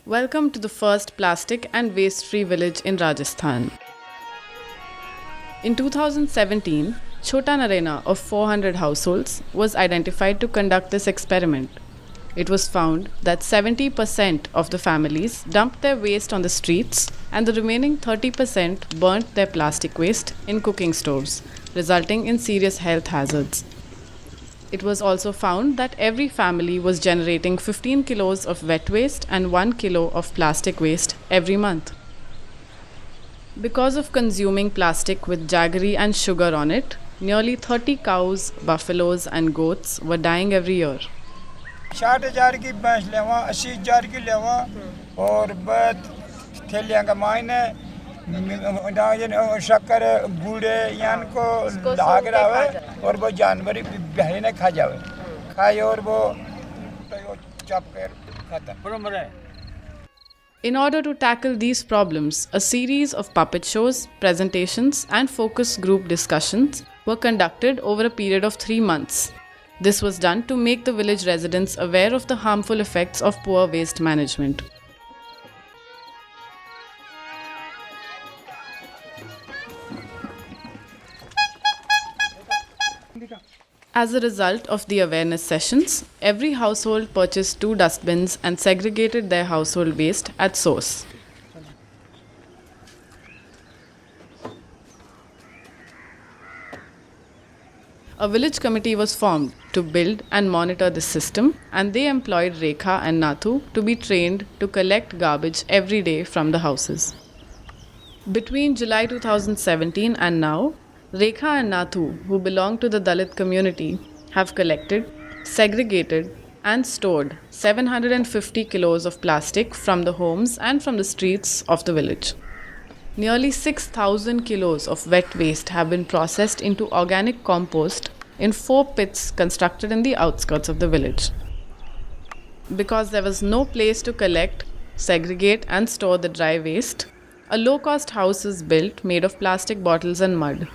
Welcome to the first plastic and waste-free village in Rajasthan. In 2017, Chota Narayana of 400 households was identified to conduct this experiment. It was found that 70% of the families dumped their waste on the streets and the remaining 30% burnt their plastic waste in cooking stoves, resulting in serious health hazards. It was also found that every family was generating 15 kilos of wet waste and 1 kilo of plastic waste every month. Because of consuming plastic with jaggery and sugar on it, nearly 30 cows, buffaloes, and goats were dying every year. 60,000 की भैंस लेवा 80,000 की लेवा और बद थैलियां का मायने डाजन शक्कर गुड़े यान को लाग रहा है और वो जानवर बहरे ने खा जावे खाए और वो चप कर खाता। In order to tackle these problems, a series of puppet shows, presentations, and focus group discussions were conducted over a period of 3 months. This was done to make the village residents aware of the harmful effects of poor waste management. As a result of the awareness sessions, every household purchased 2 dustbins and segregated their household waste at source. A village committee was formed to build and monitor this system, and they employed Rekha and Nathu to be trained to collect garbage every day from the houses. Between July 2017 and now, Rekha and Nathu, who belong to the Dalit community, have collected, segregated, and stored 750 kilos of plastic from the homes and from the streets of the village. Nearly 6,000 kilos of wet waste have been processed into organic compost in 4 pits constructed in the outskirts of the village. Because there was no place to collect, segregate, and store the dry waste, a low-cost house is built made of plastic bottles and mud.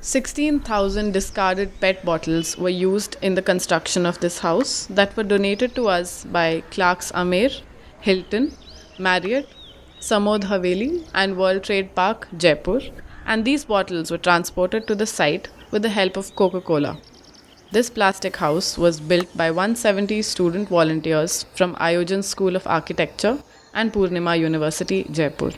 16,000 discarded PET bottles were used in the construction of this house that were donated to us by Clarks Amer, Hilton, Marriott, Samod Haveli, and World Trade Park, Jaipur, and these bottles were transported to the site with the help of Coca-Cola. This plastic house was built by 170 student volunteers from Ayojan School of Architecture and Purnima University, Jaipur.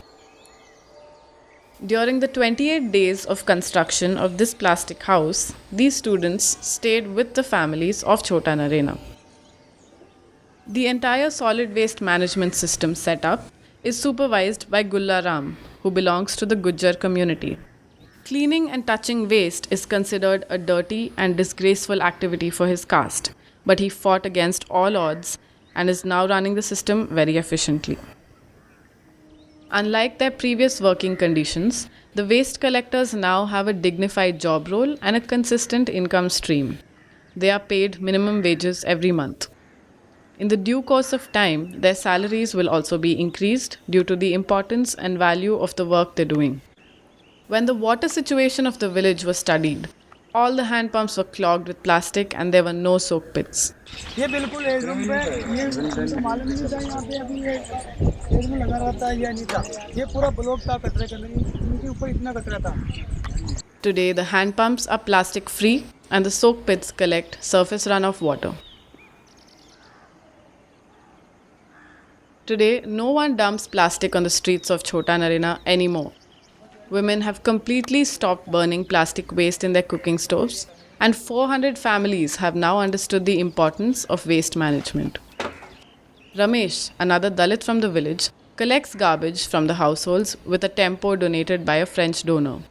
During the 28 days of construction of this plastic house, these students stayed with the families of Chota Narayana. The entire solid waste management system set up is supervised by Gulla Ram, who belongs to the Gujjar community. Cleaning and touching waste is considered a dirty and disgraceful activity for his caste, but he fought against all odds and is now running the system very efficiently. Unlike their previous working conditions, the waste collectors now have a dignified job role and a consistent income stream. They are paid minimum wages every month. In the due course of time, their salaries will also be increased due to the importance and value of the work they're doing. When the water situation of the village was studied, all the hand pumps were clogged with plastic and there were no soak pits. ये बिल्कुल एक room पे ये हमको मालूम नहीं था यहाँ पे अभी ये एक में लगा रहता है या नहीं था ये पूरा ब्लॉक था कचरे के अंदर इनके ऊपर इतना कचरा था। Today, the hand pumps are plastic free and the soak pits collect surface runoff water. Today, no one dumps plastic on the streets of Chota Narayana anymore. Women have completely stopped burning plastic waste in their cooking stoves, and 400 families have now understood the importance of waste management. Ramesh, another Dalit from the village, collects garbage from the households with a tempo donated by a French donor.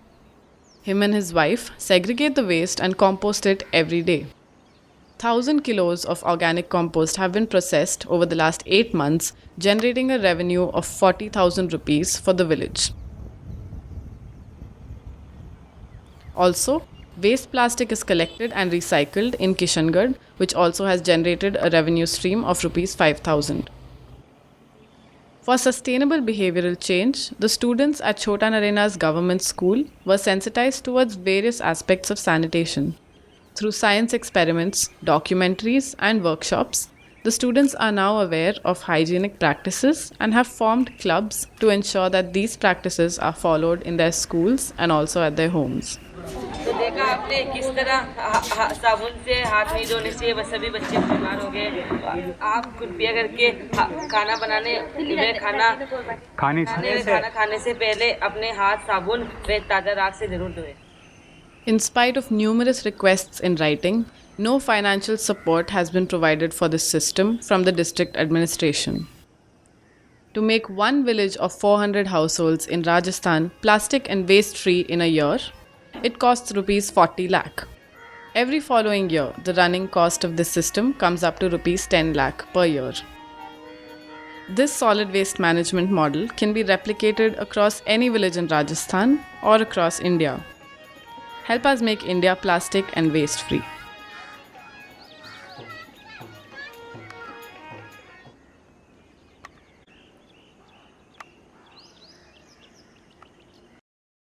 Him and his wife segregate the waste and compost it every day. 1,000 kilos of organic compost have been processed over the last 8 months, generating a revenue of 40,000 rupees for the village. Also, waste plastic is collected and recycled in Kishangarh, which also has generated a revenue stream of rupees 5,000. For sustainable behavioral change, the students at Chota Narayana's government school were sensitized towards various aspects of sanitation. Through science experiments, documentaries, and workshops, The students are now aware of hygienic practices and have formed clubs to ensure that these practices are followed in their schools and also at their homes. तो देखा आपने किस तरह साबुन से हाथ नहीं धोने से बस सभी बच्चे बीमार हो गए। आप कृपया करके खाना बनाने व खाना खाने से पहले अपने हाथ साबुन व ताज़ा राख से जरूर धोएं। In spite of numerous requests in writing, no financial support has been provided for this system from the district administration. To make one village of 400 households in Rajasthan plastic and waste free in a year, it costs rupees 40 lakh. Every following year, the running cost of this system comes up to rupees 10 lakh per year. This solid waste management model can be replicated across any village in Rajasthan or across India. Help us make India plastic and waste free.